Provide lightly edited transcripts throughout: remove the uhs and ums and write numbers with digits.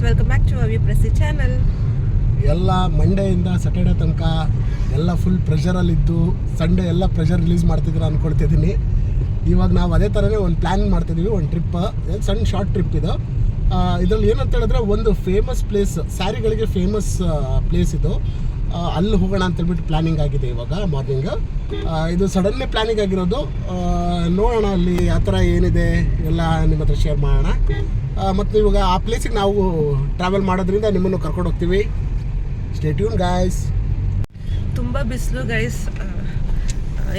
Welcome back to ಅವಿ ಪ್ರೆಸಿ channel. ಎಲ್ಲ ಮಂಡೆಯಿಂದ Saturday ತನಕ ಎಲ್ಲ ಫುಲ್ ಪ್ರೆಷರಲ್ಲಿದ್ದು ಸಂಡೇ ಎಲ್ಲ ಪ್ರೆಷರ್ ರಿಲೀಸ್ ಮಾಡ್ತಿದ್ರು ಅಂದ್ಕೊಳ್ತಿದ್ದೀನಿ. ಇವಾಗ ನಾವು ಅದೇ ಥರನೇ ಒಂದು ಪ್ಲ್ಯಾನ್ ಮಾಡ್ತಿದ್ದೀವಿ, ಒಂದು ಟ್ರಿಪ್, ಸಣ್ಣ ಶಾರ್ಟ್ ಟ್ರಿಪ್ ಇದು. ಇದರಲ್ಲಿ ಏನಂತ ಹೇಳಿದ್ರೆ ಒಂದು ಫೇಮಸ್ ಪ್ಲೇಸ್, ಸ್ಯಾರಿಗಳಿಗೆ ಫೇಮಸ್ ಪ್ಲೇಸ್ ಇದು, ಅಲ್ಲಿ ಹೋಗೋಣ ಅಂತೇಳ್ಬಿಟ್ಟು ಪ್ಲ್ಯಾನಿಂಗ್ ಆಗಿದೆ ಇವಾಗ ಮಾರ್ನಿಂಗ್. ಇದು ಸಡನ್ಲಿ ಪ್ಲ್ಯಾನಿಂಗ್ ಆಗಿರೋದು. ನೋಡೋಣ ಅಲ್ಲಿ ಆ ಥರ ಏನಿದೆ ಎಲ್ಲ ನಿಮ್ಮ ಹತ್ರ ಶೇರ್ ಮಾಡೋಣ. ಮತ್ತು ಇವಾಗ ಆ ಪ್ಲೇಸಿಗೆ ನಾವು ಟ್ರಾವೆಲ್ ಮಾಡೋದ್ರಿಂದ ನಿಮ್ಮನ್ನು ಕರ್ಕೊಂಡು ಹೋಗ್ತೀವಿ. Stay tune guys. ತುಂಬ ಬಿಸಿಲು ಗೈಸ್,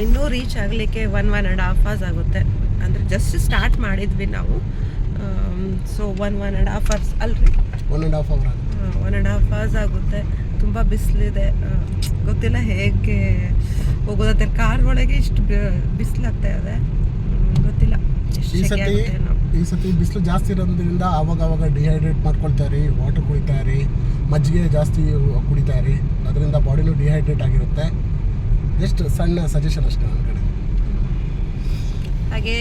ಇನ್ನೂ ರೀಚ್ ಆಗಲಿಕ್ಕೆ 1.5 hours ಆಗುತ್ತೆ. ಅಂದರೆ ಜಸ್ಟ್ ಸ್ಟಾರ್ಟ್ ಮಾಡಿದ್ವಿ ನಾವು. ಸೊ 1.5 hours ಅಲ್ರಿ, 1.5 hour 1.5 hours ಆಗುತ್ತೆ. ತುಂಬ ಬಿಸಿಲಿದೆ, ಗೊತ್ತಿಲ್ಲ ಹೇಗೆ ಹೋಗೋದಂತೆ. ಕಾರ್ ಒಳಗೆ ಇಷ್ಟು ಬಿಸಿಲಾಗ್ತಾ ಇದೆ, ಗೊತ್ತಿಲ್ಲ ಈ ಸತಿ ಬಿಸಿಲು ಜಾಸ್ತಿ ಇರೋದ್ರಿಂದ ಆವಾಗ ಡಿಹೈಡ್ರೇಟ್ ಮಾಡ್ಕೊಳ್ತಾರೆ, ವಾಟರ್ ಕುಡಿತಾರೆ, ಮಜ್ಜಿಗೆ ಜಾಸ್ತಿ ಕುಡಿತಾರೆ, ಅದರಿಂದ ಬಾಡಿನೂ ಡಿಹೈಡ್ರೇಟ್ ಆಗಿರುತ್ತೆ. ಜಸ್ಟ್ ಸಣ್ಣ ಸಜೆಷನ್ ಅಷ್ಟೇ ನನ್ನ ಕಡೆ. ಹಾಗೆ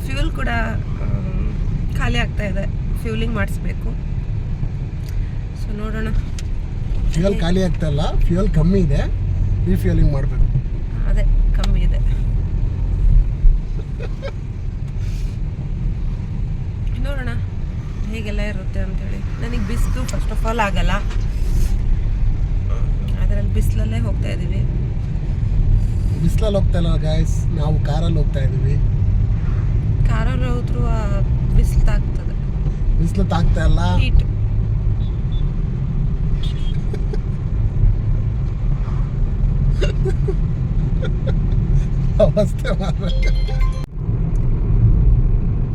ಫ್ಯೂಲ್ ಕೂಡ ಖಾಲಿ ಆಗ್ತಾ ಇದೆ, ಫ್ಯೂಲಿಂಗ್ ಮಾಡಿಸ್ಬೇಕು. ಸೊ ನೋಡೋಣ. ಫ್ಯೂಯಲ್ ಖಾಲಿ ಆಗ್ತಾ ಇಲ್ಲ, ಫ್ಯೂಯಲ್ ಕಮ್ಮಿ ಇದೆ, ರೀಫ್ಯೂಲಿಂಗ್ ಮಾಡಬೇಕು. ಅದೇ ಕಮ್ಮಿ ಇದೆ. ನೋಡೋಣ ಹೇಗೆಲ್ಲ ಇರುತ್ತೆ ಅಂತೇಳಿ. ನನಗೆ ಬಿಸಿಲು ಫಸ್ಟ್ ಆಫ್ ಆಲ್ ಆಗಲ್ಲ, ಅದರಲ್ಲಿ ಬಿಸಿಲಲ್ಲೇ ಹೋಗ್ತಾ ಇದ್ದೀವಿ. ಬಿಸಿಲಲ್ಲಿ ಹೋಗ್ತಾ ಇಲ್ಲ ಗೈಸ್, ನಾವು ಕಾರಲ್ಲಿ ಹೋಗ್ತಾ ಇದ್ದೀವಿ. ಕಾರಲ್ಲಿ ಹೋದ್ರೂ ಬಿಸಿಲು ತಾಗ್ತದೆ. ಬಿಸಿಲು ತಾಗ್ತಾ ಇಲ್ಲ, ಹೀಟ್. ಅವಸ್ಥೆ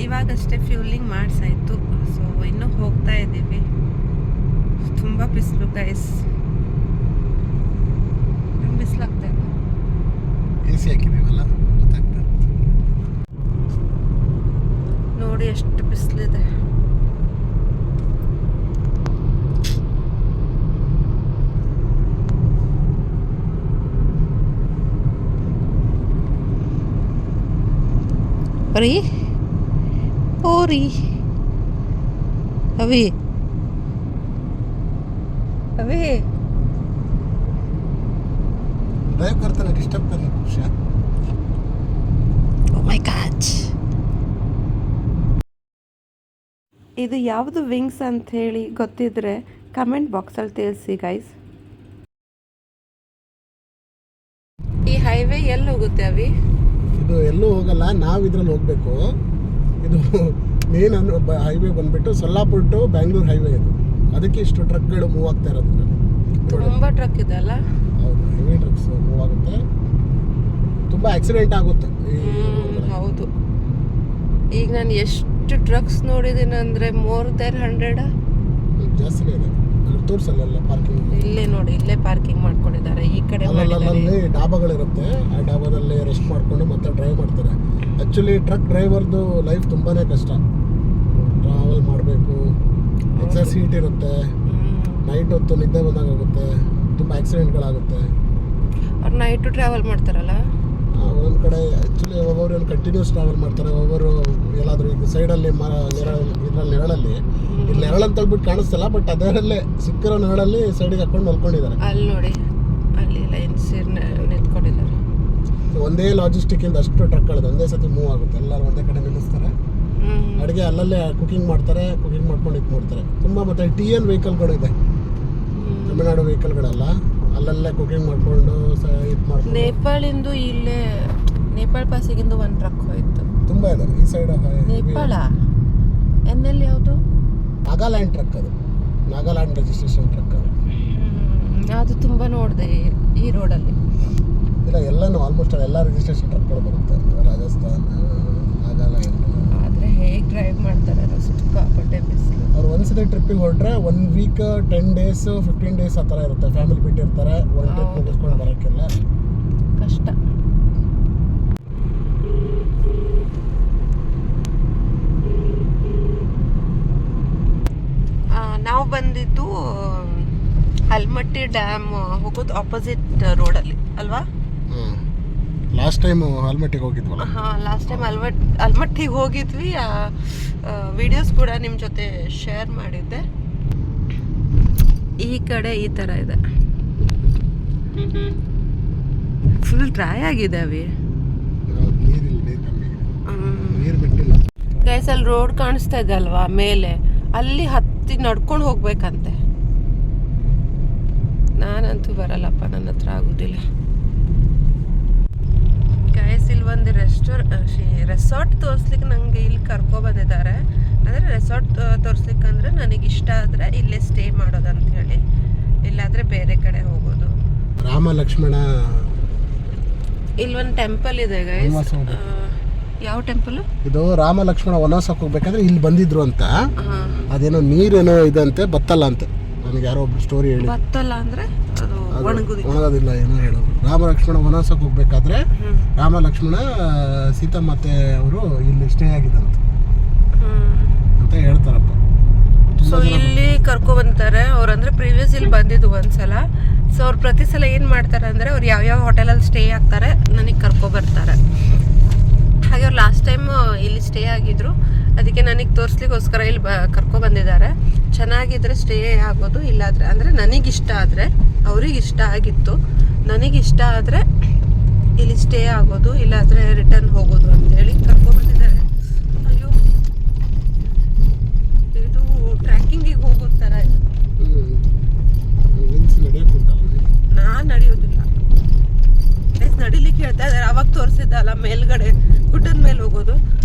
ಇವಾಗಷ್ಟೇ ಫ್ಯೂಲಿಂಗ್ ಮಾಡಿಸಾಯ್ತು. ಸೊ ಇನ್ನೂ ಹೋಗ್ತಾ ಇದ್ದೀವಿ. ತುಂಬ ಬಿಸಿಲು ಗೈಸ್, ಬಿಸಿಲಾಗ್ತಾ ಇದೆ. AC ಹಾಕಿದ್ದೀವಲ್ಲ, ಗೊತ್ತಾಗ್ತದೆ. ನೋಡಿ ಎಷ್ಟು ಬಿಸಿಲಿದೆ. ರೀ ಓರಿ ಅವಿ ಅವಿ ड्राइव करताना डिस्टर्ब करना खुशा. ಓ ಮೈ ಗಾಡ್. ಇದು ಯಾವುದು ವಿಂಗ್ಸ್ ಅಂತ ಹೇಳಿ ಗೊತ್ತಿದ್ರೆ ಕಮೆಂಟ್ ಬಾಕ್ಸಲ್ಲಿ ತಿಳಿಸಿ ಗೈಸ್. ಈ ಹೈವೇ ಎಲ್ಲಿ ಹೋಗುತ್ತೆ ಅವಿ? ಇದು ಎಲ್ಲೂ ಹೋಗಲ್ಲ, ನಾವು ಇದ್ರಲ್ಲಿ ಹೋಗಬೇಕು. ಇದು ಮೇನ್ ಹೈವೇ ಬಂದ್ಬಿಟ್ಟು ಸೊಲ್ಲಾಪುರ ಟು ಬ್ಯಾಂಗ್ಳೂರ್ ಹೈವೇ. ಇದು ಅದಕ್ಕೆ ಇಷ್ಟು ಟ್ರಕ್ಗಳು ಮೂವ್ ಆಗ್ತಾ ಇರೋದು. ತುಂಬ ಟ್ರಕ್ ಇದೆ ಅಲ್ಲ? ಹೌದು, ಹೆವಿ ಟ್ರಕ್ಸ್ ಮೂವ್ ಆಗುತ್ತೆ, ತುಂಬ ಆಕ್ಸಿಡೆಂಟ್ ಆಗುತ್ತೆ. ಹೌದು, ಈಗ ನಾನು ಎಷ್ಟು ಟ್ರಕ್ಸ್ ನೋಡಿದ್ದೀನಿ ಅಂದರೆ ಮೋರ್ ದೆನ್ 100 ಜಾಸ್ತಿನೇ ಇದೆ. ತೋರ್ಸಲ್ಲ ಪಾರ್ಕಿಂಗ್. ಇಲ್ಲೇ ನೋಡಿ, ಇಲ್ಲೇ ಪಾರ್ಕಿಂಗ್ ಮಾಡ್ಕೊಂಡಿದ್ದಾರೆ. ಈ ಕಡೆ ಅಲ್ಲಲ್ಲಿ ಡಾಬಾಗಳಿರುತ್ತೆ, ಆ ಡಾಬಾದಲ್ಲಿ ರೆಸ್ಟ್ ಮಾಡಿಕೊಂಡು ಮತ್ತೆ ಡ್ರೈವ್ ಮಾಡ್ತಾರೆ. ಆ್ಯಕ್ಚುಲಿ ಟ್ರಕ್ ಡ್ರೈವರ್ದು ಲೈಫ್ ತುಂಬಾ ಕಷ್ಟ. ಟ್ರಾವೆಲ್ ಮಾಡಬೇಕು, ಎಕ್ಸಸ್ ಹೀಟ್ ಇರುತ್ತೆ, ನೈಟ್ ಹೊತ್ತು ನಿದ್ದೆ ಬಂದಾಗುತ್ತೆ, ತುಂಬ ಆಕ್ಸಿಡೆಂಟ್ಗಳಾಗುತ್ತೆ. ಅವ್ರು ನೈಟು ಟ್ರಾವೆಲ್ ಮಾಡ್ತಾರಲ್ಲ ಒಂದೊಂದು ಕಡೆ. ಆ್ಯಕ್ಚುಲಿ ಒಬ್ಬೊಬ್ರು ಏನು ಕಂಟಿನ್ಯೂಸ್ ಟ್ರಾವೆಲ್ ಮಾಡ್ತಾರೆ, ಒಬ್ಬರು ಎಲ್ಲಾದರೂ ಈಗ ಸೈಡಲ್ಲಿ ಇದರಲ್ಲಿ ನೆರಳಲ್ಲಿ, ಇಲ್ಲಿ ನೆರಳು ಅಂತ ಹೇಳ್ಬಿಟ್ಟು ಕಾಣಿಸ್ತಲ್ಲ, ಬಟ್ ಅದರಲ್ಲೇ ಸಿಕ್ಕಿರೋ ನೆರಳಲ್ಲಿ ಸೈಡಿಗೆ ಹಾಕೊಂಡು ಮಲ್ಕೊಂಡಿದ್ದಾರೆ. ಅಲ್ಲಿ ನೋಡಿ, ಅಲ್ಲಿ ಲೈನ್ಸ್ ನಿಂತ್ಕೊಂಡಿದ್ದಾರೆ. ಒಂದೇ ಲಾಜಿಸ್ಟಿಕ್ ಇಂದ ಅಷ್ಟು ಟ್ರಕ್ಗಳಿದೆ, ಒಂದೇ ಸತಿ ಮೂವ್ ಆಗುತ್ತೆ. ಎಲ್ಲರೂ ಒಂದೇ ಕಡೆ ನಿಲ್ಲಿಸ್ತಾರೆ, ಅಡುಗೆ ಅಲ್ಲಲ್ಲೇ ಕುಕಿಂಗ್ ಮಾಡ್ತಾರೆ, ಕುಕಿಂಗ್ ಮಾಡ್ಕೊಂಡು ಇದು ಮಾಡ್ತಾರೆ. ತುಂಬ ಮತ್ತು TN ವೆಹಿಕಲ್ಗಳು ಇದೆ, ತಮಿಳ್ನಾಡು ವೆಹಿಕಲ್ಗಳೆಲ್ಲ ಅಲ್ಲಲ್ಲೇ ಕುಕಿಂಗ್ ಮಾಡಿಕೊಂಡು ಇದು ಮಾಡ್ಕೊಂಡು. ನೇಪಾಳಿಂದು ಇಲ್ಲೇ ನೇಪಾಳ ಪಾಸಿಗಿಂದು ಒಂದು ಟ್ರಕ್ ಹೋಯ್ತು. ತುಂಬ ಇದೆ ಈ ಸೈಡ್. ನೇಪಾಳ ಎನ್ಎಲ್ ಯಾವುದು? ನಾಗಾಲ್ಯಾಂಡ್ ಟ್ರಕ್, ಅದು ನಾಗಾಲ್ಯಾಂಡ್ ರಿಜಿಸ್ಟ್ರೇಷನ್ ಟ್ರಕ್ ಅದು. ಅದು ತುಂಬ ನೋಡಿದೆ ಈ ರೋಡಲ್ಲಿ. ಇಲ್ಲ, ಎಲ್ಲನೂ ಆಲ್ಮೋಸ್ಟ್ ಎಲ್ಲ ರಿಜಿಸ್ಟ್ರೇಷನ್ ಟ್ರಕ್ಗಳು ಬರುತ್ತೆ, ರಾಜಸ್ಥಾನ್, ನಾಗಾಲ್ಯಾಂಡ್. ಆದರೆ ಹೇಗೆ ಡ್ರೈವ್ ಮಾಡ್ತಾರೆ ಸಿಕ್ಕಾಪಟ್ಟೆ ಬಿಸಿಲು. ಅವ್ರು ಒಂದ್ಸತಿ ಟ್ರಿಪ್ಪಿಗೆ ಹೊರಟ್ರೆ 1 week 10 days 15 days ಆ ಥರ ಇರುತ್ತೆ. ಫ್ಯಾಮಿಲಿ ಬಿಟ್ಟಿರ್ತಾರೆ, ಒಂದು ಟ್ರಿಪ್ ಮುಗಿಸ್ಕೊಂಡು ಬರೋಕ್ಕೆಲ್ಲ ಕಷ್ಟ. ನಾವು ಬಂದಿದ್ದು ಆಲ್ಮಟ್ಟಿ ಡ್ಯಾಮ್ ಹೋಗೋದು ಆಪೋಸಿಟ್ ರೋಡಲ್ಲಿ ಅಲ್ವಾ? ಲಾಸ್ಟ್ ಟೈಮ್ ಆಲ್ಮಟ್ಟಿಗೆ ಹೋಗಿದ್ವಲ್ಲ. ಹಾಂ, ಲಾಸ್ಟ್ ಟೈಮ್ ಆಲ್ಮಟ್ಟಿಗೆ ಹೋಗಿದ್ವಿ. ವಿಡಿಯೋಸ್ ಕೂಡ ನಿಮ್ಮ ಜೊತೆ ಶೇರ್ ಮಾಡಿದ್ದೆ. ಈ ಕಡೆ ಈ ಥರ ಇದೆ, ಫುಲ್ ಡ್ರೈ ಆಗಿದೆ ಅವಿ. ನೀರು ಬಿಟ್ಟಿಲ್ಲ ಗೈಸ್. ಅಲ್ಲಿ ರೋಡ್ ಕಾಣಿಸ್ತಾ ಇದೆ ಅಲ್ವಾ ಮೇಲೆ, ಅಲ್ಲಿ ಹತ್ತಿ ನಡ್ಕೊಂಡು ಹೋಗ್ಬೇಕಂತೆ. ನಾನಂತೂ ಬರಲ್ಲಪ್ಪ, ನನ್ನ ಹತ್ರ ಆಗೋದಿಲ್ಲ. ಗೈಸ್ ಇಲ್ಲಿ ಒಂದು ರೆಸಾರ್ಟ್ ತೋರಿಸ್ಲಿಕ್ಕೆ ನನಗೆ ಇಲ್ಲಿ ಕರ್ಕೊಬಂದಿದ್ದಾರೆ. ಅಂದರೆ ರೆಸಾರ್ಟ್ ತೋರಿಸ್ಲಿಕ್ಕಂದ್ರೆ ನನಗೆ ಇಷ್ಟ ಆದರೆ ಇಲ್ಲೇ ಸ್ಟೇ ಮಾಡೋದಂತ ಹೇಳಿ, ಇಲ್ಲಾದರೆ ಬೇರೆ ಕಡೆ ಹೋಗೋದು. ರಾಮ ಲಕ್ಷ್ಮಣ ಇಲ್ಲೊಂದು ಟೆಂಪಲ್ ಇದೆ ಗೈಸ್. ಯಾವ ಟೆಂಪಲ್ ಇದು? ರಾಮ ಲಕ್ಷ್ಮಣ ವನವಾಸಕ್ಕೆ ಹೋಗ್ಬೇಕಾದ್ರೆ ಇಲ್ಲಿ ಬಂದಿದ್ರು ಅಂತ. ಅದೇನೋ ನೀರೇನೋ ಇದಂತೆ, ಬತ್ತಲ್ಲ ಅಂತೆ. ನನಗೆ ಯಾರೋ ಒಬ್ರು ಸ್ಟೋರಿ ಹೇಳಿ. ಬತ್ತಲ್ಲ ಅಂದ್ರೆ ಅದು ಒಣಗೋದಿಲ್ಲ ಏನೋ ಹೇಳೋದು. ರಾಮ ಲಕ್ಷ್ಮಣ ವನವಾಸಕ್ಕೆ ಹೋಗ್ಬೇಕಾದ್ರೆ ರಾಮ ಲಕ್ಷ್ಮಣ ಸೀತಾಮಾತೆ ಅವರು ಇಲ್ಲಿ ಸ್ಟೇ ಆಗಿದಂತೆ ಅಂತ ಹೇಳ್ತಾರಪ್ಪ. ಸೊ ಇಲ್ಲಿ ಕರ್ಕೊ ಬಂತಾರೆ ಅವ್ರು. ಅಂದ್ರೆ ಪ್ರೀವಿಯಸ್ ಇಲ್ಲಿ ಬಂದಿದ್ದು ಒಂದ್ಸಲ. ಸೊ ಅವ್ರು ಪ್ರತಿ ಸಲ ಏನು ಮಾಡ್ತಾರೆ ಅಂದರೆ ಅವ್ರು ಯಾವ್ಯಾವ ಹೋಟೆಲಲ್ಲಿ ಸ್ಟೇ ಆಗ್ತಾರೆ ನನಗೆ ಕರ್ಕೊ ಬರ್ತಾರೆ. ಹಾಗೆ ಅವ್ರು ಲಾಸ್ಟ್ ಟೈಮ್ ಇಲ್ಲಿ ಸ್ಟೇ ಆಗಿದ್ರು, ಅದಕ್ಕೆ ನನಗೆ ತೋರಿಸ್ಲಿಕ್ಕೋಸ್ಕರ ಇಲ್ಲಿ ಕರ್ಕೊ ಬಂದಿದ್ದಾರೆ. ಚೆನ್ನಾಗಿದ್ರೆ ಸ್ಟೇ ಆಗೋದು, ಇಲ್ಲಾದರೆ ಅಂದರೆ ನನಗಿಷ್ಟ ಆದರೆ, ಅವ್ರಿಗೆ ಇಷ್ಟ ಆಗಿತ್ತು, ನನಗಿಷ್ಟ ಆದರೆ ಇಲ್ಲಿ ಸ್ಟೇ ಆಗೋದು, ಇಲ್ಲಾದರೆ ರಿಟರ್ನ್ ಹೋಗೋದು ಅಂತೇಳಿ ಕರ್ಕೊ ಬಂದಿದ್ದಾರೆ. ಅಯ್ಯೋ, ಇದು ಟ್ರ್ಯಾಕಿಂಗಿಗೆ ಹೋಗೋ ಥರ ಇದೆ. ನಾನು ನಡೆಯೋದಿಲ್ಲ, ನಡಿಲಿಕ್ಕೆ ಹೇಳ್ತಾ ಇದ್ದಾರೆ. ಅವಾಗ ತೋರಿಸಿದ್ದಲ್ಲ ಮೇಲ್ಗಡೆ ಗುಡ್ಡದ ಮೇಲೆ ಹೋಗೋದು,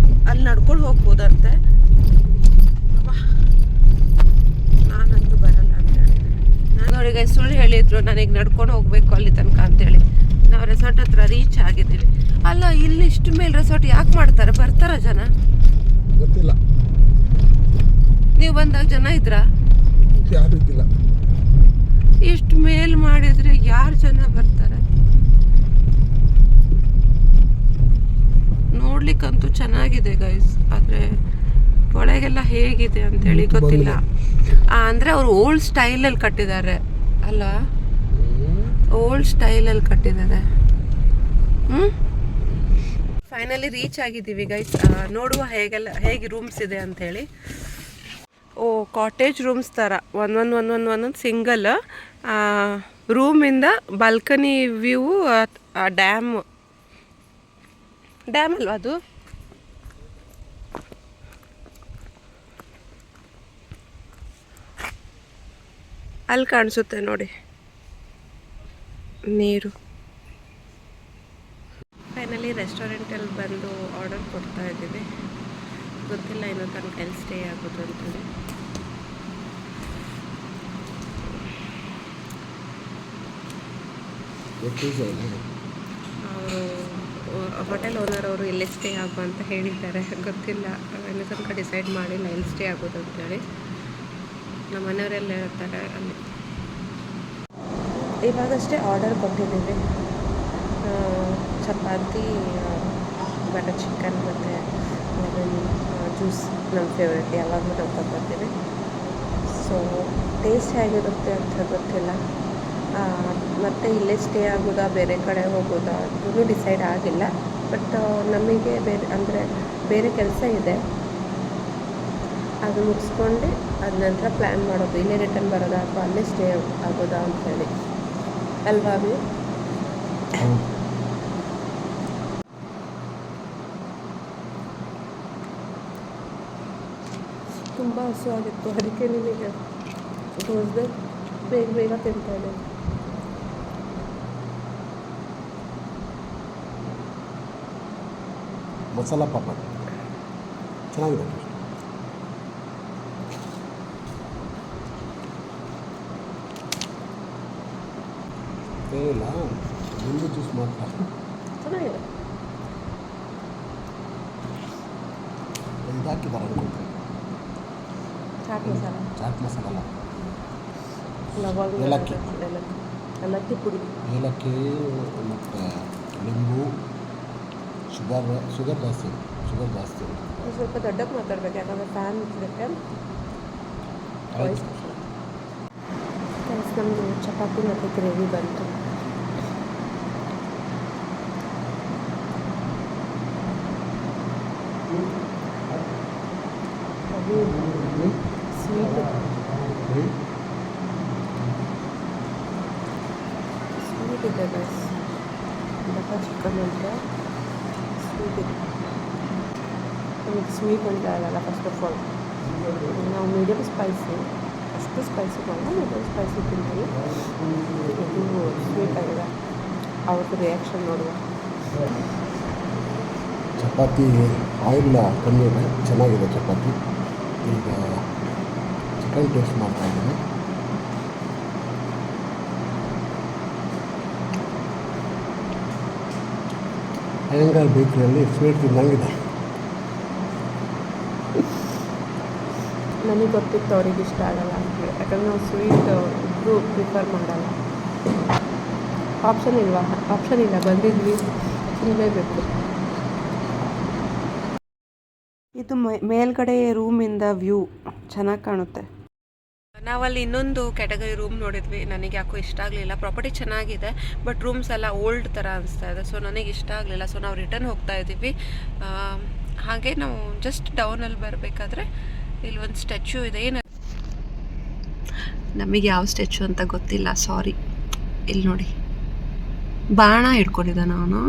ಅಲ್ಲಿ ನಡ್ಕೊಂಡು ಹೋಗ್ಬೋದಂತೆ. ನಾನಂತೂ ಬರಲ್ಲ ಅಂತ ಹೇಳಿ. ನಾನು ಅವರಿಗೆ ಸುಳ್ಳು ಹೇಳಿದ್ರು ನನಗೆ ನಡ್ಕೊಂಡು ಹೋಗ್ಬೇಕು ಅಲ್ಲಿ ತನಕ ಅಂತೇಳಿ. ನಾವು ರೆಸಾರ್ಟ್ ಹತ್ರ ರೀಚ್ ಆಗಿದ್ದೀವಿ. ಅಲ್ಲ, ಇಲ್ಲಿ ಇಷ್ಟು ಮೇಲೆ ರೆಸಾರ್ಟ್ ಯಾಕೆ ಮಾಡ್ತಾರೆ? ಬರ್ತಾರ ಜನ? ಗೊತ್ತಿಲ್ಲ. ನೀವು ಬಂದಾಗ ಜನ ಇದ್ರಾ? ಯಾರು ಇದ್ದಿಲ್ಲ. ಇಷ್ಟು ಮೇಲ್ ಮಾಡಿದ್ರೆ ಯಾರು ಜನ ಬರ್ತಾರೆ? ನೋಡ್ಲಿಕ್ಕಂತೂ ಚೆನ್ನಾಗಿದೆ ಗೈಸ್, ಆದರೆ ಒಳಗೆಲ್ಲ ಹೇಗಿದೆ ಅಂತೇಳಿ ಗೊತ್ತಿಲ್ಲ. ಅಂದರೆ ಅವರು ಓಲ್ಡ್ ಸ್ಟೈಲಲ್ಲಿ ಕಟ್ಟಿದ್ದಾರೆ ಅಲ್ಲ, ಓಲ್ಡ್ ಸ್ಟೈಲಲ್ಲಿ ಕಟ್ಟಿದ್ದಾರೆ. ಫೈನಲಿ ರೀಚ್ ಆಗಿದ್ದೀವಿ ಗೈಸ್. ನೋಡುವ ಹೇಗೆ ರೂಮ್ಸ್ ಇದೆ ಅಂಥೇಳಿ. ಓ, ಕಾಟೇಜ್ ರೂಮ್ಸ್ ಥರ ಒಂದೊಂದು ಸಿಂಗಲ್. ರೂಮಿಂದ ಬಾಲ್ಕನಿ ವ್ಯೂ ಡ್ಯಾಮ್ ಅಲ್ವಾ ಅದು? ಅಲ್ಲಿ ಕಾಣಿಸುತ್ತೆ ನೋಡಿ ನೀರು. ಫೈನಲಿ ರೆಸ್ಟೋರೆಂಟಲ್ಲಿ ಬಂದು ಆರ್ಡರ್ ಕೊಡ್ತಾ ಇದ್ದೀವಿ. ಗೊತ್ತಿಲ್ಲ ಇನ್ನೂ ತನಕ ಎಲ್ಲಿ ಸ್ಟೇ ಆಗೋದು ಅಂತೇಳಿ. ಅವರು ಹೋಟೆಲ್ ಓನರ್ ಅವರು ಎಲ್ಲಿ ಸ್ಟೇ ಆಗೋ ಅಂತ ಹೇಳಿದ್ದಾರೆ. ಗೊತ್ತಿಲ್ಲ, ಇನ್ನೂ ತನಕ ಡಿಸೈಡ್ ಮಾಡಿಲ್ಲ ಎಲ್ಲಿ ಸ್ಟೇ ಆಗೋದು ಅಂತೇಳಿ. ನಮ್ಮ ಮನೆಯವರೆಲ್ಲ ಹೇಳ್ತಾರೆ ಅಲ್ಲಿ. ಇವಾಗಷ್ಟೇ ಆರ್ಡರ್ ಕೊಟ್ಟಿದ್ದೀವಿ. ಚಪಾತಿ, ಬಟರ್ ಚಿಕನ್ ಮತ್ತು ಜ್ಯೂಸ್ ನಮ್ಮ ಫೇವ್ರೇಟ್, ಯಾವಾಗಲೂ ನಾವು ತಗೊಳ್ತೀವಿ. ಸೊ ಟೇಸ್ಟ್ ಹೇಗಿರುತ್ತೆ ಅಂತ ಗೊತ್ತಿಲ್ಲ. ಮತ್ತು ಇಲ್ಲೇ ಸ್ಟೇ ಆಗೋದಾ ಬೇರೆ ಕಡೆ ಹೋಗೋದಾ ಅದೂ ಡಿಸೈಡ್ ಆಗಿಲ್ಲ. ಬಟ್ ನಮಗೆ ಬೇರೆ ಕೆಲಸ ಇದೆ, ಅದು ಮುಗಿಸ್ಕೊಂಡು ಅದ ನಂತರ ಪ್ಲ್ಯಾನ್ ಮಾಡೋದು ಇಲ್ಲೇ ರಿಟರ್ನ್ ಬರೋದಾ ಅಥವಾ ಅಲ್ಲೇ ಸ್ಟೇ ಆಗೋದಾ ಅಂಥೇಳಿ ಅಲ್ವಾ ಅಭಿ? ತುಂಬ ಹಸು ಆಗಿತ್ತು, ಅದಕ್ಕೆ ನಿಮಗೆ ತೋರಿಸ್ದೆ ಬೇಗ ತಿಂತಾ ಇದೆ. ಮಸಾಲ ಪಾಪಡ್ ಚೆನ್ನಾಗಿದೆ. ಏನಿಲ್ಲ, ನಿಂಬು ಜ್ಯೂಸ್ ಮಾತ್ರ ಚೆನ್ನಾಗಿದೆ. ಇದಾಕಿದ್ದಾರೆ ಅನ್ಕೊಳ್ತೀನಿ. ಚಾಟ್ ಮಸಾಲ ಲವಂಗ, ಏಲಕ್ಕಿ ಪುಡಿ, ಏಲಕ್ಕಿ ಮತ್ತು ಲಿಂಬು, ಶುಗರ್ ಜಾಸ್ತಿ. ಸ್ವಲ್ಪ ದೊಡ್ಡಕ್ಕೆ ಮಾತಾಡ್ಬೇಕು, ಯಾಕಂದರೆ ಫ್ಯಾನ್ ಇದ್ದಕ್ಕೆ. ನಮ್ಮದು ಚಪಾತಿ ಮತ್ತು ಗ್ರೇವಿ ಬಂತು. ಸ್ವೀಟ್ ಇದೆ ಗೈಸ್, ಬಟರ್ ಚಿಕನ್ ಅಂದರೆ ಸ್ವೀಟ್ ಇದೆ. ನಮಗೆ ಸ್ವೀಟ್ ಅಂತ ಆಗಲ್ಲ. ಫಸ್ಟ್ ಆಫ್ ಆಲ್ ನಾವು ಮೀಡಿಯಮ್ ಸ್ಪೈಸಿ, ಅಷ್ಟು ಸ್ಪೈಸಿ ಮಾಡಲ್ಲ, ಮೀಡಿಯಮ್ ಸ್ಪೈಸಿ ತಿಂತೀವಿ. ಇದು ಸ್ವೀಟ್ ಆಗಿದೆ. ಅವ್ರದ್ದು ರಿಯಾಕ್ಷನ್ ನೋಡುವ. ಚಪಾತಿ ಆಯಿಲ್ ಕಮ್ಮಿ ಇದೆ, ಚೆನ್ನಾಗಿದೆ ಚಪಾತಿ. ಈಗ ಚಿಕನ್ ಟೇಸ್ಟ್ ಮಾಡ್ತಾ ಇದ್ದೀನಿ. ಅಯ್ಯಂಗಾರ್ ಬೇಕ್ರಿಯಲ್ಲಿ ಸ್ವೀಟ್ ತಿನ್ನಂಗಿದೆ. ನನಗೆ ಗೊತ್ತಿತ್ತು ಅವ್ರಿಗೆ ಇಷ್ಟ ಆಗಲ್ಲ ಅಂತೇಳಿ, ಯಾಕಂದರೆ ನಾವು ಸ್ವೀಟ್ ಇಬ್ಬರು ಪ್ರಿಫರ್ ಮಾಡಲ್ಲ. ಆಪ್ಷನ್ ಇಲ್ಲ, ಬಂದಿದ್ವಿ ತಿನ್ನಲೇಬೇಕು. ಇದು ಮೇಲ್ಗಡೆ ರೂಮಿಂದ ವ್ಯೂ ಚೆನ್ನಾಗಿ ಕಾಣುತ್ತೆ. ನಾವಲ್ಲಿ ಇನ್ನೊಂದು ಕ್ಯಾಟಗರಿ ರೂಮ್ ನೋಡಿದ್ವಿ, ನನಗೆ ಯಾಕೋ ಇಷ್ಟ ಆಗಲಿಲ್ಲ. ಪ್ರಾಪರ್ಟಿ ಚೆನ್ನಾಗಿದೆ, ಬಟ್ ರೂಮ್ಸ್ ಎಲ್ಲ ಓಲ್ಡ್ ಥರ ಅನಿಸ್ತಾ ಇದೆ. ಸೊ ನನಗೆ ಇಷ್ಟ ಆಗಲಿಲ್ಲ. ಸೊ ನಾವು ರಿಟರ್ನ್ ಹೋಗ್ತಾ ಇದ್ದೀವಿ. ಹಾಗೆ ನಾವು ಜಸ್ಟ್ ಡೌನಲ್ಲಿ ಬರಬೇಕಾದ್ರೆ ಇಲ್ಲಿ ಒಂದು ಸ್ಟ್ಯಾಚ್ಯೂ ಇದೆ. ಏನು ನಮಗೆ ಯಾವ ಸ್ಟ್ಯಾಚ್ಯೂ ಅಂತ ಗೊತ್ತಿಲ್ಲ, ಸಾರಿ. ಇಲ್ಲಿ ನೋಡಿ, ಬಾಣ ಹಿಡ್ಕೊಂಡಿದ್ದಾನೆ ಅವನು.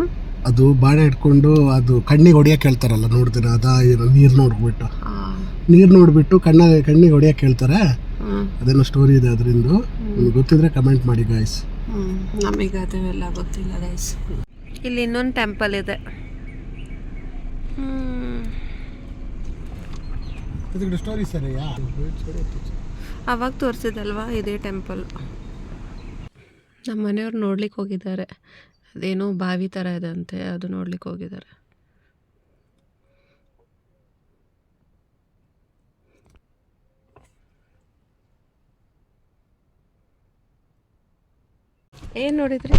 ಅದು ಬಾಣ ಹಿಡ್ಕೊಂಡು ಅದು ಕಣ್ಣಿಗೆ ಹೊಡಿಯೋಕೆ ಹೇಳ್ತಾರಲ್ಲ, ನೋಡ್ತೀನಿ ಅದ ನೀರು ನೋಡ್ಬಿಟ್ಟು ಕಣ್ಣಿಗೆ ಹೊಡಿಯೋಕೆ ಹೇಳ್ತಾರೆ. ಅದೇನೋ ಸ್ಟೋರಿ ಇದೆ ಅದರಿಂದ. ನಿಮ್ಗೆ ಗೊತ್ತಿದ್ರೆ ಕಮೆಂಟ್ ಮಾಡಿ ಗೈಸ್. ನಮಗೆ ಅದೆಲ್ಲ ಗೊತ್ತಿಲ್ಲ ಗೈಸ್. ಇಲ್ಲಿ ಇನ್ನೊಂದು ಟೆಂಪಲ್ ಇದೆ. ಸ್ಟೋರಿ ಸರಿಯಾ? ಅವಾಗ ತೋರಿಸಿದಲ್ವಾ ಇದೇ ಟೆಂಪಲ್. ನಮ್ಮ ಮನೆಯವ್ರು ನೋಡ್ಲಿಕ್ಕೆ ಹೋಗಿದ್ದಾರೆ. ಅದೇನೋ ಬಾವಿ ಥರ ಇದೆ ಅಂತೆ, ಅದು ನೋಡ್ಲಿಕ್ಕೆ ಹೋಗಿದ್ದಾರೆ. ಏನು ನೋಡಿದ್ರಿ?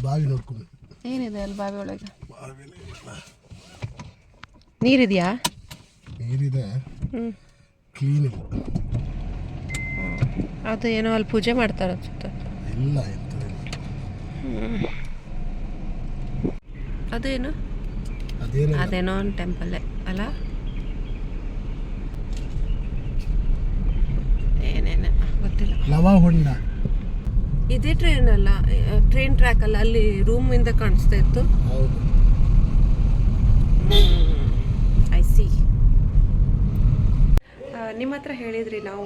ಬಾವಿ ನೋಡ್ಕೊಂಡು. ಏನಿದೆ ಅಲ್ಲಿ ಬಾವಿ ಒಳಗೆ? ನೀರಿದೆಯಾ? ನೀರಿದೆ, ಕ್ಲೀನ್ ಇಲ್ಲ. ಅದು ಏನೋ ಅಲ್ಲಿ ಪೂಜೆ ಮಾಡ್ತಾರೆ ಅನ್ಸುತ್ತೆ. ಇಲ್ಲ, ಅದೇನು ಅದೇನೋ ಒಂದು ಟೆಂಪಲ್ಲೇ ಅಲ್ಲ? ಏನೇನು ಗೊತ್ತಿಲ್ಲ. ಲವಹೊಂಡ ಇದೇ ಟ್ರೈನ್ ಅಲ್ಲ, ಟ್ರೈನ್ ಟ್ರ್ಯಾಕ್ ಅಲ್ಲ, ಅಲ್ಲಿ ರೂಮಿಂದ ಕಾಣಿಸ್ತಾ ಇತ್ತು. ಹೌದು. I C. ನಿಮ್ಮ ಹತ್ರ ಹೇಳಿದ್ರಿ ನಾವು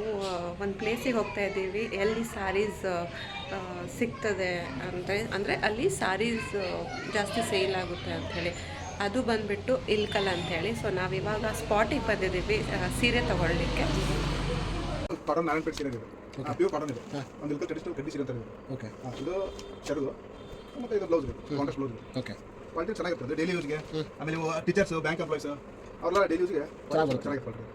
ಒಂದು ಪ್ಲೇಸಿಗೆ ಹೋಗ್ತಾ ಇದ್ದೀವಿ, ಎಲ್ಲಿ ಸ್ಯಾರೀಸ್ ಸಿಗ್ತದೆ ಅಂದರೆ ಅಲ್ಲಿ ಸ್ಯಾರೀಸ್ ಜಾಸ್ತಿ ಸೇಲ್ ಆಗುತ್ತೆ ಅಂಥೇಳಿ. ಅದು ಬಂದುಬಿಟ್ಟು ಇಲ್ಕಲ್ ಅಂಥೇಳಿ. ಸೊ ನಾವಿವಾಗ ಸ್ಪಾಟಿಗೆ ಬಂದಿದ್ದೀವಿ ಸೀರೆ ತೊಗೊಳ್ಳಿಕ್ಕೆ. ಕಾಟನ್ 9 ಸೀರೆ ಇದೆ, ಪ್ಯೂರ್ ಕಾಟನ್ ಇದೆ. ಒಂದು ಇಲ್ಕಲ್ ಟ್ರೆಡಿಷನಲ್ ಕಡ್ಡಿ ಸೀರೆ ಅಂತ ಇದೆ. ಓಕೆ. ಇದು ಶರ್ದು ಮತ್ತು ಇದು ಬ್ಲೌಸ್ ಇದೆ, ಕಾಂಟ್ರಾಸ್ಟ್ ಬ್ಲೌಸ್ ಇದೆ. ಓಕೆ. ಕ್ವಾಲಿಟಿ ಚೆನ್ನಾಗಿರ್ತದೆ ಡೈಲಿ ಯೂಸ್ಗೆ. ಆಮೇಲೆ ನೀವು ಟೀಚರ್ಸ್, ಬ್ಯಾಂಕ್ ಎಂಪ್ಲಾಯ್ಸ್ ಅವರೆಲ್ಲ ಡೈಲಿ ಯೂಸ್ಗೆ ಚೆನ್ನಾಗಿರ್ತದೆ.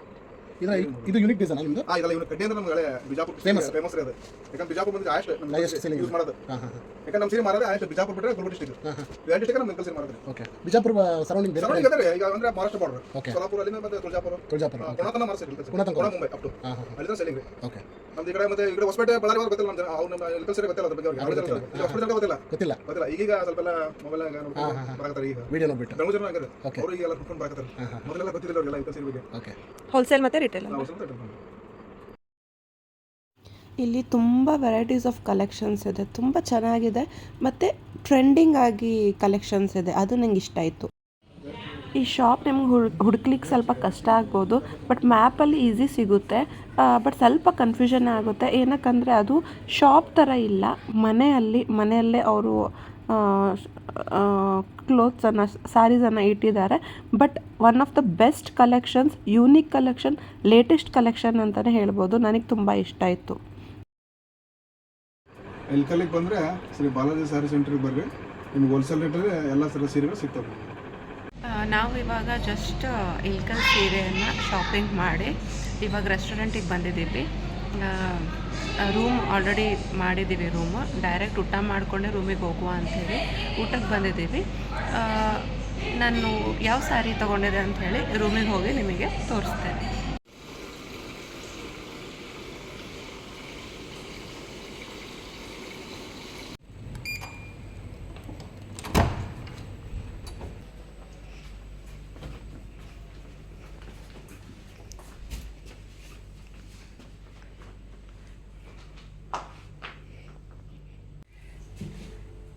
ಇದು ಯೂನಿಕ್ ಡಿಸೈನ್ ನಿಮ್ಮದು? ಇದೆಲ್ಲ ಇವನು ಕಡ್ಡಿ ಅಂದ್ರೆ ನಮ್ಗೆ ಬಿಜಾಪುರ ಫೇಮಸ್ ರೀ ಅದು. ಯಾಕಂದ್ರೆ ಬಿಜಾಪುರ ಬಂದ್ರೆ ಆಯ್ತು ಯೂಸ್ ಮಾಡೋದು. ಯಾಕಂದ್ರೆ ನಮ್ಮ ಸೀರೆ ಮಾರೋದು ಆಯ್ತು ಬಿಜಾಪುರ ಬಿಟ್ಟರೆ ಗುಲ್ಬರ್ಗ ಡಿಸ್ಟ್ರಿಕ್ಟ್. 2 ಡಿಸ್ಟ್ರಿಕ್ಟ್ ನಮ್ಮ ಸೀರೆ ಮಾರೋದು. ಓಕೆ. ಬಿಜಾಪುರ ಸರೌಂಡಿಂಗ್ ಬೇರೆ ಈಗ ಅಂದ್ರೆ ಮಹಾರಾಷ್ಟ್ರ ಬಾರ್ಡರ್. ಓಕೆ. ಸೋಲಾಪುರ ಅಲ್ಲಿ ಮತ್ತೆ ತುಳಜಾಪುರ ಕೊಣತನ ಮಾರ್ಸಿರ್ತಾರೆ. ಕೊಣ ಮುಂಬೈ ಅಪ್ ಟು ಅಲ್ಲಿಂದ ಸೆಲ್ಲಿಂಗ್ ರೀ. ಓಕೆ. ನಮ್ದು ಈ ಕಡೆ ಮತ್ತೆ ಈ ಕಡೆ ಹೊಸಪೇಟೆ ಬಳ್ಳಾರಿ ಗೊತ್ತಿಲ್ಲ ನಮ್ಗೆ. ಅವ್ರು ನಮ್ಮ ಇಲ್ಕಲ್ ಸೀರೆ ಗೊತ್ತಿಲ್ಲ ಅದ್ರ ಬಗ್ಗೆ ಅವ್ರಿಗೆ. ಹೊಸಪೇಟೆ ಗೊತ್ತಿಲ್ಲ. ಈಗೀಗ ಸ್ವಲ್ಪ ಎಲ್ಲ ಮೊಬೈಲ್ ಬರಕತ್ತಾರೆ. ಈಗ ವಿಡಿಯೋ ನೋಡ್ಬಿಟ್ಟು ಬೆಂಗಳೂರು ಆಗಿದೆ. ಅವರು ಈಗ ಎಲ್ಲ ಕುತ್ಕೊಂಡು ಬರಕತ್ತಾರೆ. ಮೊದಲೆಲ್ಲ ಗೊತ್ತಿಲ್ಲ ಅವರಿಗೆಲ್ಲ ಇಲ್ಕಲ್ ಸೀರೆ ಬಗ್ಗೆ. ಓಕೆ. ಹೋಲ್ಸೇಲ್ ಮತ್ತು ರಿಟೇಲ್. ಇಲ್ಲಿ ತುಂಬ ವೆರೈಟೀಸ್ ಆಫ್ ಕಲೆಕ್ಷನ್ಸ್ ಇದೆ, ತುಂಬ ಚೆನ್ನಾಗಿದೆ ಮತ್ತು ಟ್ರೆಂಡಿಂಗ್ ಆಗಿ ಕಲೆಕ್ಷನ್ಸ್ ಇದೆ. ಅದು ನಂಗೆ ಇಷ್ಟ ಆಯಿತು. ಈ ಶಾಪ್ ನಿಮ್ಗೆ ಹುಡುಕ್ಲಿಕ್ಕೆ ಸ್ವಲ್ಪ ಕಷ್ಟ ಆಗ್ಬೋದು, ಬಟ್ ಮ್ಯಾಪಲ್ಲಿ ಈಸಿ ಸಿಗುತ್ತೆ. ಬಟ್ ಸ್ವಲ್ಪ ಕನ್ಫ್ಯೂಷನ್ ಆಗುತ್ತೆ, ಏನಕ್ಕಂದರೆ ಅದು ಶಾಪ್ ಥರ ಇಲ್ಲ, ಮನೆಯಲ್ಲೇ ಅವರು ಕ್ಲೋತ್ಸನ್ನು, ಸ್ಯಾರೀಸನ್ನು ಇಟ್ಟಿದ್ದಾರೆ. But one of the best collections, unique collection, latest collection ಅಂತಲೇ ಹೇಳ್ಬೋದು. ನನಗೆ ತುಂಬ ಇಷ್ಟ ಆಯಿತು. ಇಲ್ಕಲ್ಲಿಗೆ ಬಂದರೆ ಶ್ರೀ ಬಾಲಾಜಿ ಸ್ಯಾರಿ ಸೆಂಟ್ರಿಗೆ ಬರ್ರಿ, ನಿಮ್ಗೆ ಹೋಲ್ಸೇಲ್ ರೇಟಲ್ಲಿ ಎಲ್ಲ ಸೀರೆಗಳು ಸಿಗ್ತವೆ. ನಾವು ಇವಾಗ ಜಸ್ಟ್ ಇಲ್ಕಲ್ ಸೀರೆಯನ್ನು ಶಾಪಿಂಗ್ ಮಾಡಿ ಇವಾಗ ರೆಸ್ಟೋರೆಂಟಿಗೆ ಬಂದಿದ್ದೀವಿ. ರೂಮ್ ಆಲ್ರೆಡಿ ಮಾಡಿದ್ದೀವಿ. ಡೈರೆಕ್ಟ್ ಊಟ ಮಾಡಿಕೊಂಡೆ ರೂಮಿಗೆ ಹೋಗುವ ಅಂಥೇಳಿ ಊಟಕ್ಕೆ ಬಂದಿದ್ದೀವಿ. ನಾನು ಯಾವ ಸ್ಯಾರಿ ತೊಗೊಂಡಿದ್ದೆ ಅಂಥೇಳಿ ರೂಮಿಗೆ ಹೋಗಿ ನಿಮಗೆ ತೋರಿಸ್ತೇನೆ.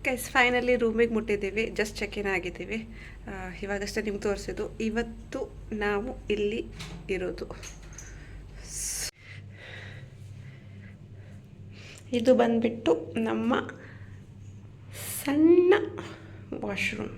ಗೈಸ್ ಫೈನಲಿ ರೂಮಿಗೆ ಮುಟ್ಟಿದ್ದೀವಿ. ಜಸ್ಟ್ ಚೆಕ್ ಇನ್ ಆಗಿದ್ದೀವಿ. ಇವಾಗಷ್ಟೇ ನಿಮ್ಗೆ ತೋರಿಸಿದ್ದು. ಇವತ್ತು ನಾವು ಇಲ್ಲಿ ಇರೋದು. ಇದು ಬಂದ್ಬಿಟ್ಟು ನಮ್ಮ ಸಣ್ಣ ವಾಶ್ರೂಮ್.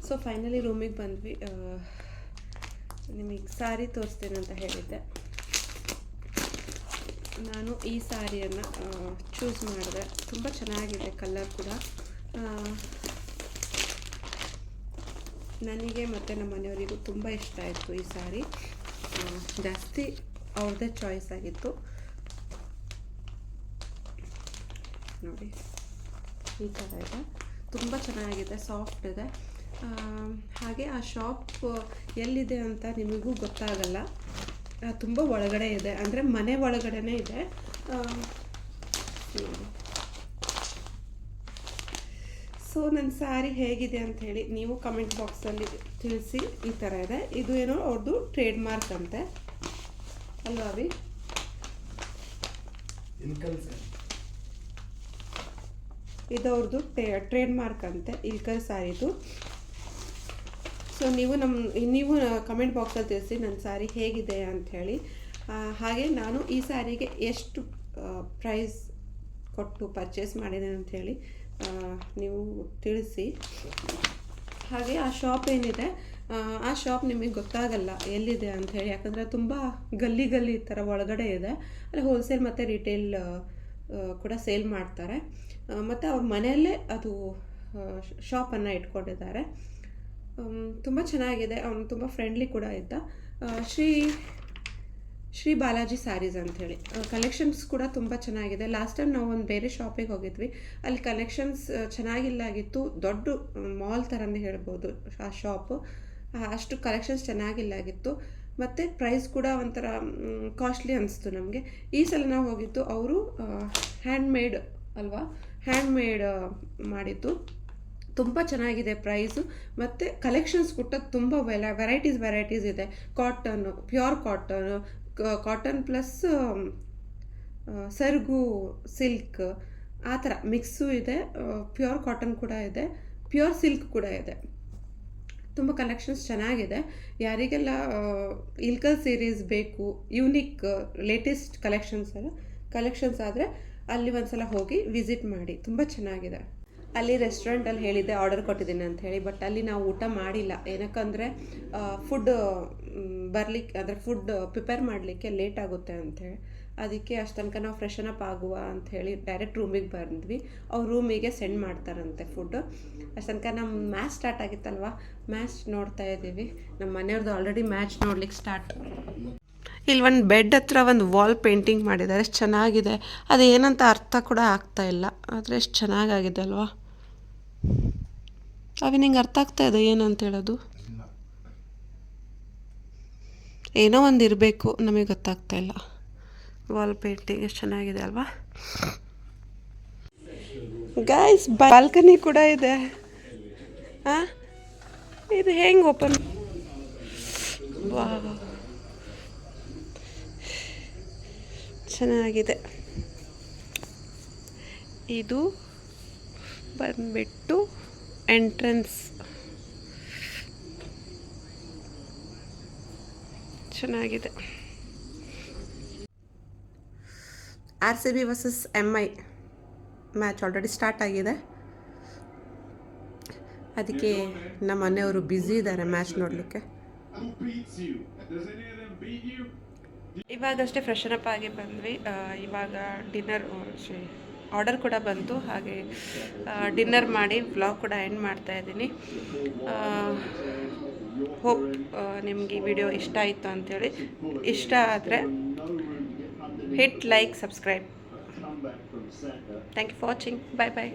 ಸೊ ಫೈನಲಿ ರೂಮಿಗೆ ಬಂದ್ವಿ. ನಿಮಗೆ ಸಾರಿ ತೋರಿಸ್ತೇನೆ ಅಂತ ಹೇಳಿದ್ದೆ. ನಾನು ಈ ಸಾರಿಯನ್ನು ಚೂಸ್ ಮಾಡಿದೆ. ತುಂಬ ಚೆನ್ನಾಗಿದೆ ಕಲರ್ ಕೂಡ. ನನಗೆ ಮತ್ತು ನಮ್ಮ ಮನೆಯವರಿಗೂ ತುಂಬ ಇಷ್ಟ ಆಯಿತು ಈ ಸಾರಿ. ಜಾಸ್ತಿ ಅವ್ರದ್ದೇ ಚಾಯ್ಸ್ ಆಗಿತ್ತು. ನೋಡಿ ಈ ಥರ ಇದೆ. ತುಂಬ ಚೆನ್ನಾಗಿದೆ, ಸಾಫ್ಟ್ ಇದೆ. ಹಾಗೆ ಆ ಶಾಪ್ ಎಲ್ಲಿದೆ ಅಂತ ನಿಮಗೂ ಗೊತ್ತಾಗಲ್ಲ. ತುಂಬ ಒಳಗಡೆ ಇದೆ, ಅಂದರೆ ಮನೆ ಒಳಗಡೆನೇ ಇದೆ. ಸೊ ನನ್ನ ಸ್ಯಾರಿ ಹೇಗಿದೆ ಅಂತ ಹೇಳಿ ನೀವು ಕಮೆಂಟ್ ಬಾಕ್ಸಲ್ಲಿ ತಿಳಿಸಿ. ಈ ಥರ ಇದೆ. ಇದು ಏನೋ ಅವ್ರದ್ದು ಟ್ರೇಡ್ ಮಾರ್ಕ್ ಅಂತೆ ಅಲ್ವಾ ಅವಿ? ಇದು ಅವ್ರದ್ದು ಟ್ರೇಡ್ ಮಾರ್ಕ್ ಅಂತೆ, ಇಲ್ಕಲ್ ಸ್ಯಾರಿದು. ಸೊ ನೀವು ಕಮೆಂಟ್ ಬಾಕ್ಸಲ್ಲಿ ತಿಳಿಸಿ ನನ್ನ ಸ್ಯಾರಿ ಹೇಗಿದೆ ಅಂಥೇಳಿ. ಹಾಗೆ ನಾನು ಈ ಸ್ಯಾರಿಗೆ ಎಷ್ಟು ಪ್ರೈಸ್ ಕೊಟ್ಟು ಪರ್ಚೇಸ್ ಮಾಡಿದ್ದೇನೆ ಅಂಥೇಳಿ ನೀವು ತಿಳಿಸಿ. ಹಾಗೆ ಆ ಶಾಪ್ ಏನಿದೆ, ಆ ಶಾಪ್ ನಿಮಗೆ ಗೊತ್ತಾಗಲ್ಲ ಎಲ್ಲಿದೆ ಅಂಥೇಳಿ, ಯಾಕಂದರೆ ತುಂಬ ಗಲ್ಲಿ ಥರ ಒಳಗಡೆ ಇದೆ. ಅಲ್ಲಿ ಹೋಲ್ಸೇಲ್ ಮತ್ತು ರಿಟೇಲ್ ಕೂಡ ಸೇಲ್ ಮಾಡ್ತಾರೆ. ಮತ್ತು ಅವ್ರ ಮನೆಯಲ್ಲೇ ಅದು ಶಾಪನ್ನು ಇಟ್ಕೊಂಡಿದ್ದಾರೆ. ತುಂಬ ಚೆನ್ನಾಗಿದೆ. ಅವನು ತುಂಬ ಫ್ರೆಂಡ್ಲಿ ಕೂಡ ಇದ್ದ. ಶ್ರೀ ಬಾಲಾಜಿ ಸ್ಯಾರೀಸ್ ಅಂಥೇಳಿ ಕಲೆಕ್ಷನ್ಸ್ ಕೂಡ ತುಂಬ ಚೆನ್ನಾಗಿದೆ. ಲಾಸ್ಟ್ ಟೈಮ್ ನಾವು ಒಂದು ಬೇರೆ ಶಾಪಿಗೆ ಹೋಗಿದ್ವಿ. ಅಲ್ಲಿ ಕಲೆಕ್ಷನ್ಸ್ ಚೆನ್ನಾಗಿಲ್ಲಾಗಿತ್ತು. ದೊಡ್ಡ ಮಾಲ್ ಥರನೇ ಹೇಳ್ಬೋದು ಆ ಶಾಪು. ಅಷ್ಟು ಕಲೆಕ್ಷನ್ಸ್ ಚೆನ್ನಾಗಿಲ್ಲಾಗಿತ್ತು. ಮತ್ತು ಪ್ರೈಸ್ ಕೂಡ ಒಂಥರ ಕಾಸ್ಟ್ಲಿ ಅನಿಸ್ತು ನಮಗೆ. ಈ ಸಲ ನಾವು ಹೋಗಿದ್ದು ಅವರು ಹ್ಯಾಂಡ್ಮೇಡ್ ಅಲ್ವಾ, ಹ್ಯಾಂಡ್ಮೇಡ್ ಮಾಡಿದ್ದು. ತುಂಬ ಚೆನ್ನಾಗಿದೆ ಪ್ರೈಸು. ಮತ್ತು ಕಲೆಕ್ಷನ್ಸ್ ಕೂಡ ತುಂಬ ವೆರೈಟೀಸ್ ಇದೆ. ಕಾಟನ್ನು, ಪ್ಯೂರ್ ಕಾಟನ್ ಪ್ಲಸ್ ಸೆರಗು ಸಿಲ್ಕ್ ಆ ಥರ ಮಿಕ್ಸು ಇದೆ. ಪ್ಯೂರ್ ಕಾಟನ್ ಕೂಡ ಇದೆ, ಪ್ಯೂರ್ ಸಿಲ್ಕ್ ಕೂಡ ಇದೆ. ತುಂಬ ಕಲೆಕ್ಷನ್ಸ್ ಚೆನ್ನಾಗಿದೆ. ಯಾರಿಗೆಲ್ಲ ಇಲ್ಕಲ್ ಸೀರೀಸ್ ಬೇಕು, ಯೂನಿಕ್ ಲೇಟೆಸ್ಟ್ ಕಲೆಕ್ಷನ್ಸ್ ಆದರೆ ಅಲ್ಲಿ ಒಂದ್ಸಲ ಹೋಗಿ ವಿಸಿಟ್ ಮಾಡಿ. ತುಂಬ ಚೆನ್ನಾಗಿದೆ. ಅಲ್ಲಿ ರೆಸ್ಟೋರೆಂಟಲ್ಲಿ ಹೇಳಿದ್ದೆ ಆರ್ಡರ್ ಕೊಟ್ಟಿದ್ದೀನಿ ಅಂತ ಹೇಳಿ, ಬಟ್ ಅಲ್ಲಿ ನಾವು ಊಟ ಮಾಡಿಲ್ಲ. ಏನಕ್ಕಂದರೆ ಫುಡ್ ಬರಲಿಕ್ಕೆ, ಅಂದರೆ ಫುಡ್ ಪ್ರಿಪೇರ್ ಮಾಡಲಿಕ್ಕೆ ಲೇಟ್ ಆಗುತ್ತೆ ಅಂಥೇಳಿ. ಅದಕ್ಕೆ ಅಷ್ಟು ತನಕ ನಾವು ಫ್ರೆಶನ್ ಅಪ್ ಆಗುವ ಅಂಥೇಳಿ ಡೈರೆಕ್ಟ್ ರೂಮಿಗೆ ಬಂದ್ವಿ. ಅವ್ರ ರೂಮಿಗೆ ಸೆಂಡ್ ಮಾಡ್ತಾರಂತೆ ಫುಡ್. ಅಷ್ಟು ತನಕ ನಮ್ಮ ಮ್ಯಾಚ್ ಸ್ಟಾರ್ಟ್ ಆಗಿತ್ತಲ್ವ, ಮ್ಯಾಚ್ ನೋಡ್ತಾ ಇದ್ದೀವಿ. ನಮ್ಮ ಮನೆಯವ್ರದ್ದು ಆಲ್ರೆಡಿ ಮ್ಯಾಚ್ ನೋಡ್ಲಿಕ್ಕೆ ಸ್ಟಾರ್ಟ್. ಇಲ್ಲಿ ಒಂದು ಬೆಡ್ ಹತ್ರ ಒಂದು ವಾಲ್ ಪೇಂಟಿಂಗ್ ಮಾಡಿದ್ದಾರೆ. ಎಷ್ಟು ಚೆನ್ನಾಗಿದೆ. ಅದು ಏನಂತ ಅರ್ಥ ಕೂಡ ಆಗ್ತಾ ಇಲ್ಲ, ಆದರೆ ಎಷ್ಟು ಚೆನ್ನಾಗಾಗಿದೆ ಅಲ್ವಾ? ಅವಿ ನಿಂಗೆ ಅರ್ಥ ಆಗ್ತಾ ಇದೆ ಏನಂತ ಹೇಳೋದು? ಏನೋ ಒಂದು ಇರಬೇಕು, ನಮಗೆ ಗೊತ್ತಾಗ್ತಾ ಇಲ್ಲ. ವಾಲ್ ಪೇಂಟಿಂಗ್ ಎಷ್ಟು ಚೆನ್ನಾಗಿದೆ ಅಲ್ವಾ ಗೈಸ್? ಬಾಲ್ಕನಿ ಕೂಡ ಇದೆ. ಇದು ಹೆಂಗೆ ಓಪನ್? ವಾವ್, ಚೆನ್ನಾಗಿದೆ. ಇದು ಬಂದ್ಬಿಟ್ಟು ಎಂಟ್ರೆನ್ಸ್. ಚೆನ್ನಾಗಿದೆ. RCB versus MI match already start ಆಗಿದೆ. ಅದಕ್ಕೆ ನಮ್ಮ ಮನೆಯವರು ಬ್ಯುಸಿ ಇದ್ದಾರೆ ಮ್ಯಾಚ್ ನೋಡಲಿಕ್ಕೆ. ಇವಾಗಷ್ಟೇ ಫ್ರೆಶನ್ ಅಪ್ ಆಗಿ ಬಂದ್ವಿ. ಇವಾಗ ಡಿನ್ನರ್ ಆರ್ಡರ್ ಕೂಡ ಬಂತು. ಹಾಗೆ ಡಿನ್ನರ್ ಮಾಡಿ ವ್ಲಾಗ್ ಕೂಡ ಎಂಡ್ ಮಾಡ್ತಾ ಇದ್ದೀನಿ. ಹೋಪ್ ನಿಮಗೆ ಈ ವಿಡಿಯೋ ಇಷ್ಟ ಆಯಿತು ಅಂಥೇಳಿ. ಇಷ್ಟ ಆದರೆ hit like, subscribe. Thank you for watching. Bye bye.